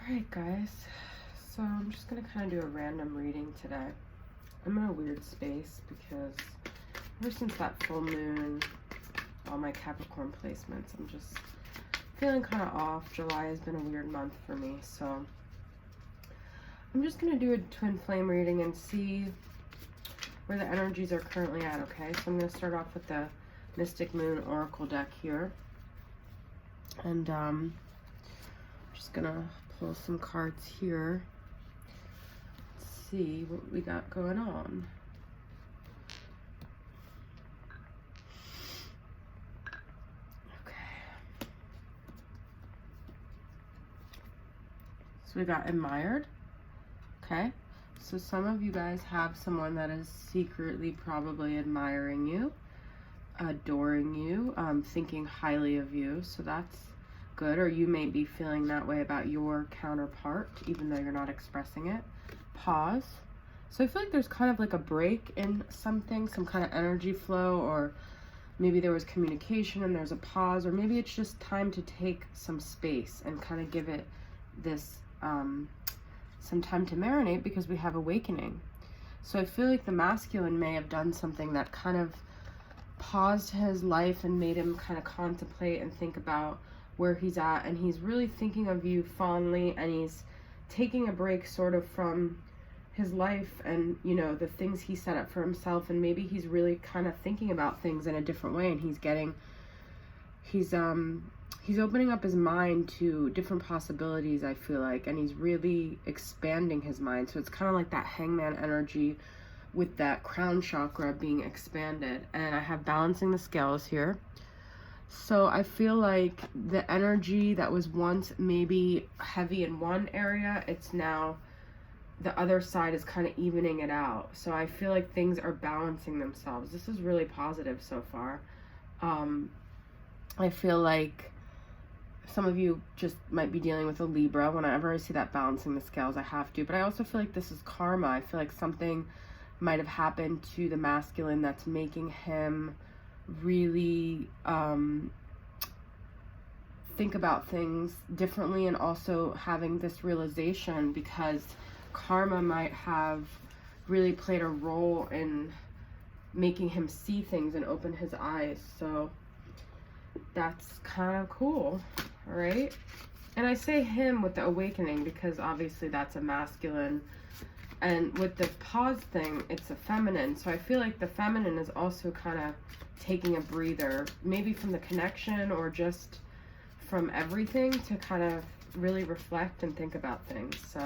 Alright guys, so I'm just going to kind of do a random reading today. I'm in a weird space because ever since that full moon, all my Capricorn placements, I'm just feeling kind of off. July has been a weird month for me, so I'm just going to do a twin flame reading and see where the energies are currently at, okay? So I'm going to start off with the Mystic Moon Oracle deck here. And I'm just going to pull some cards here. Let's see what we got going on. Okay. So we got admired. Okay. So some of you guys have someone that is secretly probably admiring you, adoring you, thinking highly of you. So that's good. Or you may be feeling that way about your counterpart, even though you're not expressing it. Pause. So I feel like there's kind of like a break in something, some kind of energy flow, or maybe there was communication and there's a pause, or maybe it's just time to take some space and kind of give it this some time to marinate because we have awakening. So I feel like the masculine may have done something that kind of paused his life and made him kind of contemplate and think about where he's at, and he's really thinking of you fondly, and he's taking a break sort of from his life and, you know, the things he set up for himself, and maybe he's really kind of thinking about things in a different way, and he's opening up his mind to different possibilities, I feel like, and he's really expanding his mind. So it's kind of like that hangman energy with that crown chakra being expanded. And I have balancing the scales here. So I feel like the energy that was once maybe heavy in one area, it's now the other side is kind of evening it out. So I feel like things are balancing themselves. This is really positive so far. I feel like some of you just might be dealing with a Libra. Whenever I see that balancing the scales, I have to. But I also feel like this is karma. I feel like something might have happened to the masculine that's making him really think about things differently, and also having this realization because karma might have really played a role in making him see things and open his eyes. So that's kind of cool. All right. And I say him with the awakening because obviously that's a masculine, and with the pause thing, it's a feminine. So I feel like the feminine is also kind of taking a breather, maybe from the connection or just from everything, to kind of really reflect and think about things. So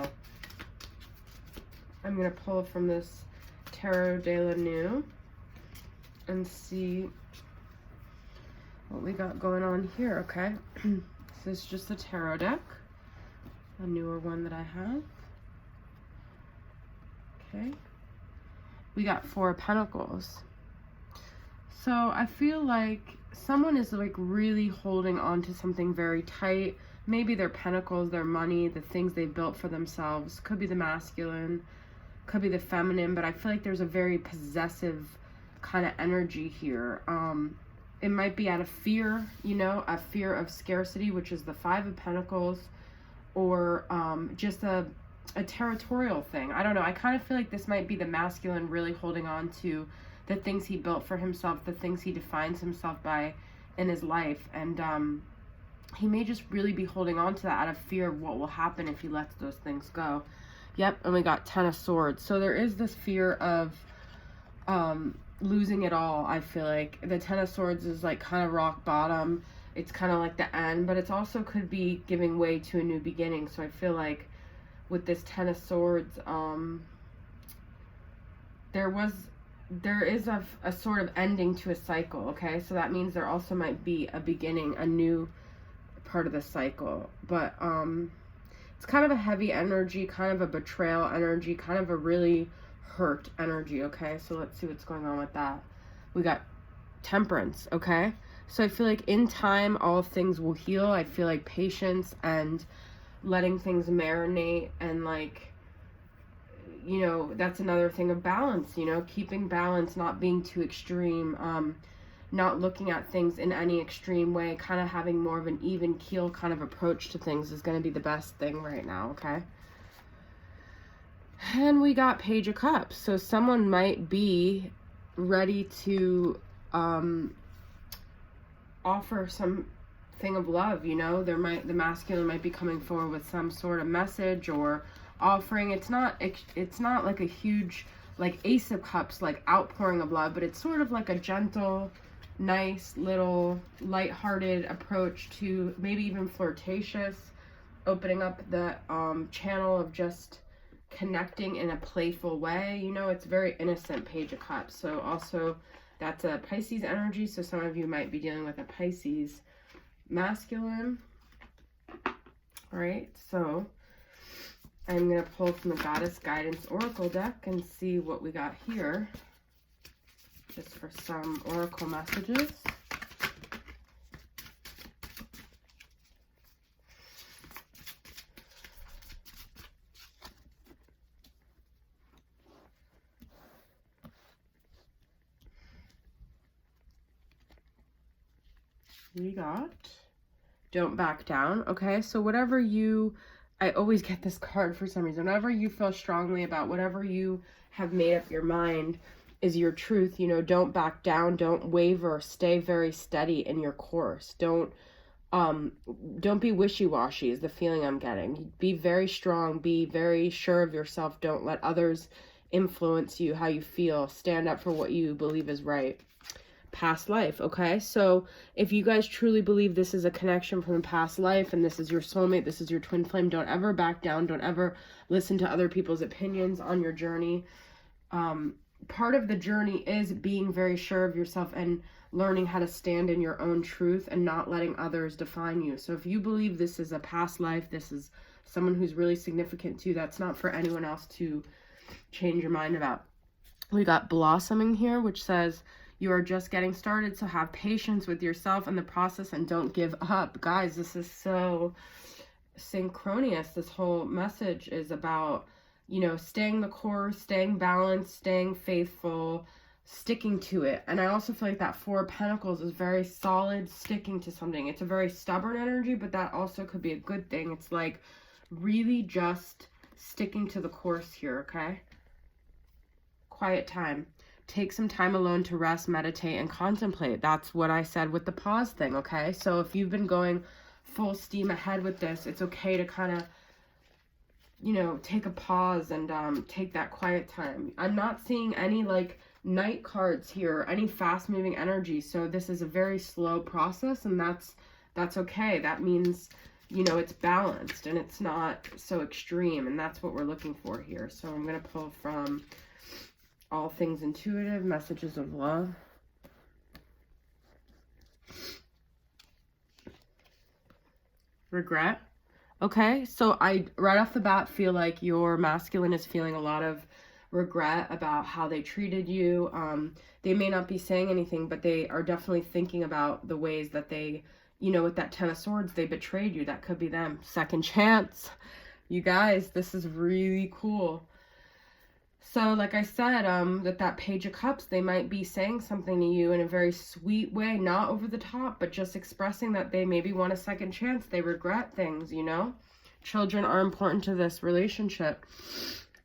I'm going to pull from this Tarot de la New and see what we got going on here, okay? This is just the tarot deck, a newer one that I have. Okay. We got Four of Pentacles. So I feel like someone is like really holding on to something very tight. Maybe their pentacles, their money, the things they've built for themselves. Could be the masculine, could be the feminine, but I feel like there's a very possessive kind of energy here. It might be out of fear, you know, a fear of scarcity, which is the Five of Pentacles, or just a territorial thing. I don't know. I kind of feel like this might be the masculine really holding on to the things he built for himself, the things he defines himself by in his life. And he may just really be holding on to that out of fear of what will happen if he lets those things go. Yep, and we got Ten of Swords. So there is this fear of losing it all. I feel like the Ten of Swords is like kind of rock bottom. It's kind of like the end, but it's also could be giving way to a new beginning. So I feel like with this Ten of Swords, there is a sort of ending to a cycle, okay? So that means there also might be a beginning, a new part of the cycle. But it's kind of a heavy energy, kind of a betrayal energy, kind of a really hurt energy, okay? So let's see what's going on with that. We got Temperance, okay? So I feel like in time, all things will heal. I feel like patience and letting things marinate, and like, you know, that's another thing of balance, you know, keeping balance, not being too extreme. not looking at things in any extreme way, kind of having more of an even keel kind of approach to things is going to be the best thing right now, okay? And we got Page of Cups. So someone might be ready to offer something of love, you know? The masculine might be coming forward with some sort of message or offering. It's not like a huge, like Ace of Cups, like outpouring of love, but it's sort of like a gentle, nice little lighthearted approach to, maybe even flirtatious, opening up the channel of just connecting in a playful way. You know, it's very innocent, Page of Cups. So also that's a Pisces energy, so some of you might be dealing with a Pisces masculine. All right, so I'm going to pull from the Goddess Guidance Oracle deck and see what we got here, just for some oracle messages. We got Don't Back Down. Okay, so whatever I always get this card for some reason. Whenever you feel strongly about whatever you have made up your mind is your truth, you know, don't back down, don't waver, stay very steady in your course. Don't be wishy-washy is the feeling I'm getting. Be very strong, be very sure of yourself. Don't let others influence you, how you feel. Stand up for what you believe is right. Past life, okay? So if you guys truly believe this is a connection from the past life and this is your soulmate, this is your twin flame, don't ever back down. Don't ever listen to other people's opinions on your journey. Part of the journey is being very sure of yourself and learning how to stand in your own truth and not letting others define you. So if you believe this is a past life, this is someone who's really significant to you, that's not for anyone else to change your mind about. We got Blossoming here, which says, you are just getting started, so have patience with yourself and the process and don't give up. Guys, this is so synchronous. This whole message is about, you know, staying the course, staying balanced, staying faithful, sticking to it. And I also feel like that Four of Pentacles is very solid, sticking to something. It's a very stubborn energy, but that also could be a good thing. It's like really just sticking to the course here, okay? Quiet time. Take some time alone to rest, meditate, and contemplate. That's what I said with the pause thing, okay? So if you've been going full steam ahead with this, it's okay to kind of, you know, take a pause and take that quiet time. I'm not seeing any, like, Knight cards here, any fast-moving energy. So this is a very slow process, and that's okay. That means, you know, it's balanced, and it's not so extreme, and that's what we're looking for here. So I'm going to pull from All Things Intuitive, Messages of Love. Regret. Okay, so I right off the bat feel like your masculine is feeling a lot of regret about how they treated you. They may not be saying anything, but they are definitely thinking about the ways that they, you know, with that Ten of Swords, they betrayed you. That could be them. Second chance. You guys, this is really cool. So, like I said, that Page of Cups, they might be saying something to you in a very sweet way, not over the top, but just expressing that they maybe want a second chance. They regret things, you know? Children are important to this relationship.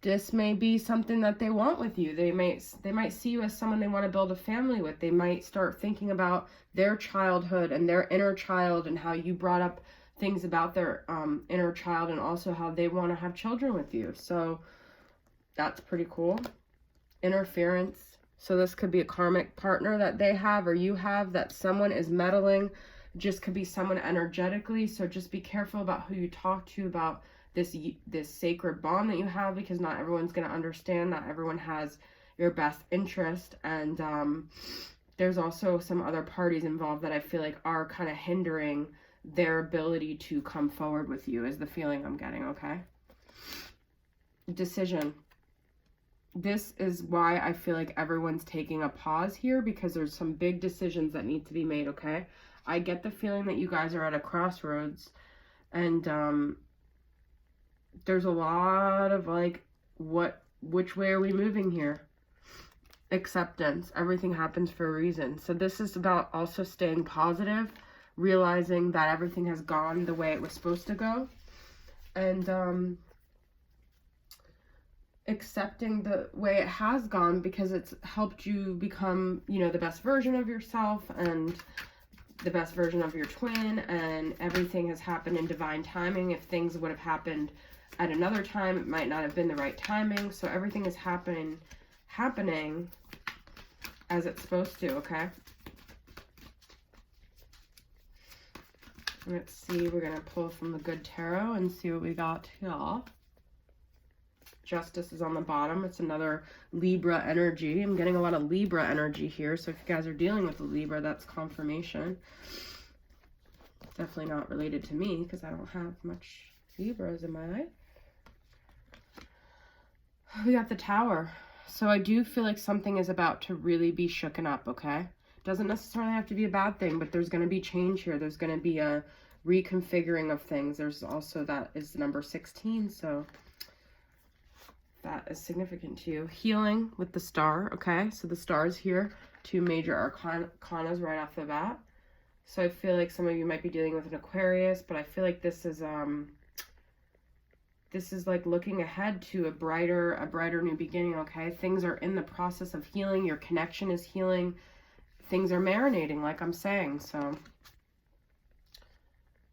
This may be something that they want with you. They might see you as someone they want to build a family with. They might start thinking about their childhood and their inner child and how you brought up things about their inner child and also how they want to have children with you. So that's pretty cool. Interference. So this could be a karmic partner that they have or you have, that someone is meddling. Just could be someone energetically. So just be careful about who you talk to about this sacred bond that you have, because not everyone's going to understand. Not everyone has your best interest. And there's also some other parties involved that I feel like are kind of hindering their ability to come forward with you, is the feeling I'm getting, okay? Decision. This is why I feel like everyone's taking a pause here, because there's some big decisions that need to be made, okay? I get the feeling that you guys are at a crossroads, and there's a lot of like, which way are we moving here? acceptance. Everything happens for a reason. So this is about also staying positive, realizing that everything has gone the way it was supposed to go, and accepting the way it has gone, because it's helped you become, you know, the best version of yourself and the best version of your twin, and everything has happened in divine timing. If things would have happened at another time, it might not have been the right timing. So everything is happening as it's supposed to, okay? Let's see, we're gonna pull from the Good Tarot and see what we got here. Justice is on the bottom. It's another Libra energy. I'm getting a lot of Libra energy here. So if you guys are dealing with a Libra, that's confirmation. Definitely not related to me because I don't have much Libras in my life. We got the Tower. So I do feel like something is about to really be shooken up, okay? Doesn't necessarily have to be a bad thing, but there's going to be change here. There's going to be a reconfiguring of things. There's also, that is the number 16, so that is significant to you. Healing with the Star, okay? So the Star is here. 2 major arcanas right off the bat. So I feel like some of you might be dealing with an Aquarius, but I feel like this is like looking ahead to a brighter new beginning, okay? Things are in the process of healing. Your connection is healing. Things are marinating, like I'm saying. So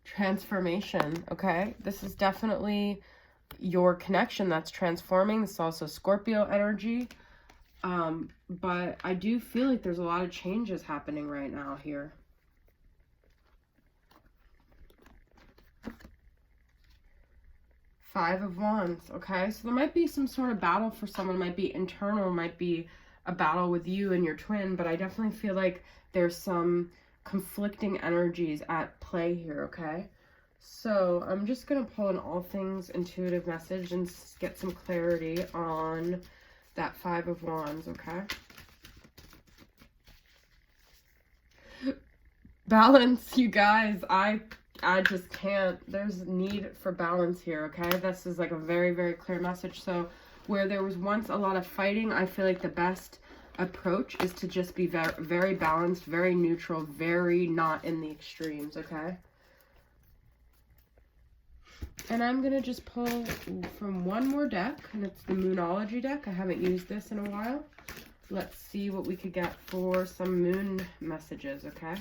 transformation, okay? This is definitely your connection that's transforming. This is also Scorpio energy. But I do feel like there's a lot of changes happening right now here. Five of Wands, okay? So there might be some sort of battle for someone. It might be internal, might be a battle with you and your twin, but I definitely feel like there's some conflicting energies at play here, okay? So I'm just going to pull an all things intuitive message and get some clarity on that Five of Wands, okay? Balance, you guys. I just can't. There's need for balance here, okay? This is like a very, very clear message. So where there was once a lot of fighting, I feel like the best approach is to just be very, very balanced, very neutral, very not in the extremes, okay? And I'm going to just pull from one more deck, and it's the Moonology deck. I haven't used this in a while. Let's see what we could get for some moon messages, okay?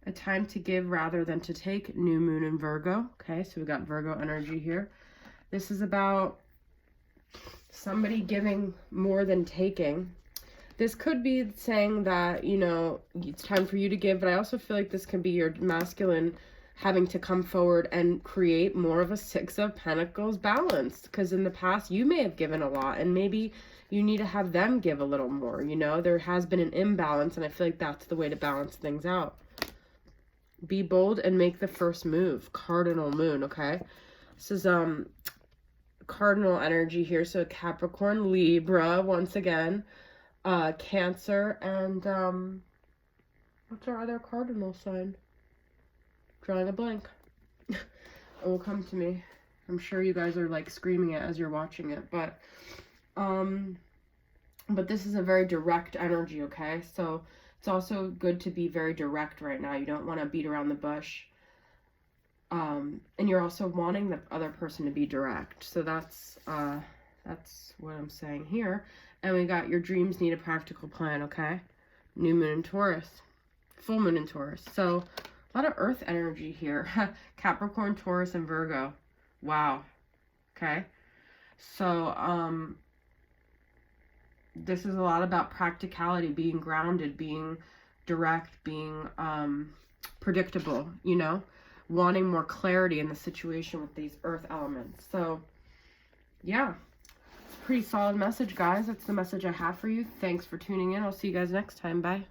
A time to give rather than to take, new moon in Virgo. Okay, so we got Virgo energy here. This is about somebody giving more than taking. This could be saying that, you know, it's time for you to give, but I also feel like this can be your masculine having to come forward and create more of a Six of Pentacles balance, because in the past you may have given a lot and maybe you need to have them give a little more. You know, there has been an imbalance, and I feel like that's the way to balance things out. Be bold and make the first move. Cardinal moon, okay? This is cardinal energy here. So Capricorn, Libra, once again, Cancer, and what's our other cardinal sign? Drawing a blank. It will come to me. I'm sure you guys are like screaming it as you're watching it, but this is a very direct energy, okay? So it's also good to be very direct right now. You don't want to beat around the bush. And you're also wanting the other person to be direct. So that's what I'm saying here. And we got your dreams need a practical plan, okay? New moon in Taurus. Full moon in Taurus. So a lot of earth energy here. Capricorn, Taurus, and Virgo. Wow. Okay. So, this is a lot about practicality, being grounded, being direct, being predictable, you know, wanting more clarity in the situation with these earth elements. So, yeah, it's a pretty solid message, guys. That's the message I have for you. Thanks for tuning in. I'll see you guys next time. Bye.